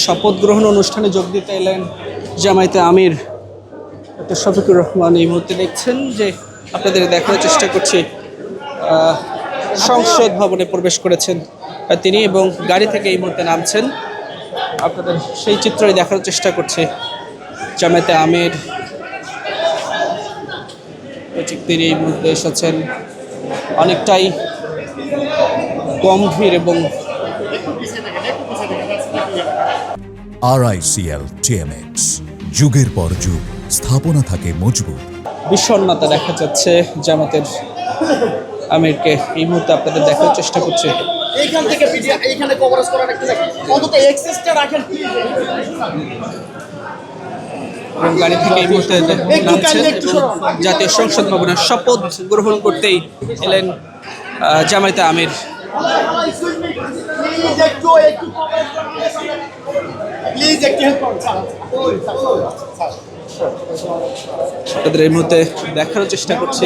শপথ গ্রহণ অনুষ্ঠানে যোগ দিতে এলেন জামায়াতে আমির ডক্টর শফিকুর রহমান। এই মুহূর্তে দেখছেন যে আপনাদের দেখার চেষ্টা করছি সংসদ ভবনে প্রবেশ করেছেন তিনি এবং গাড়ি থেকে এই মুহূর্তে নামছেন। আপনাদের সেই চিত্রই দেখার চেষ্টা করছি। জামায়াতে আমির তিনি এই মুহূর্তে এসেছেন, অনেকটাই গম্ভীর এবং RICL TMX যুগের পর যুগ স্থাপনা থাকে মজবুত। বিষণ্ণতা দেখা যাচ্ছে জামাতের আমিরকে। এই মুহূর্তে আপনাদের দেখার চেষ্টা করছি। এইখান থেকে এইখানে কভারেজ করার একটা অন্তত এক্সেসটা রাখেন এবং গাড়ি থেকে এই মুহূর্তে নামছেন এবং জাতীয় সংসদ ভবনের শপথ গ্রহণ করতেই এলেন জামায়াতে আমির। আপনাদের এই মুহূর্তে দেখার চেষ্টা করছি।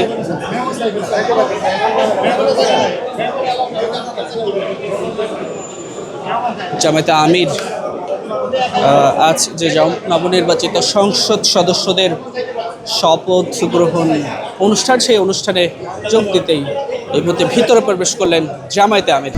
জামায়াতে আমির আজ যে নবনির্বাচিত সংসদ সদস্যদের শপথ গ্রহণ অনুষ্ঠান, সেই অনুষ্ঠানে যোগ দিতেই এই মুহূর্তে ভিতরে প্রবেশ করলেন জামায়াতে আমির।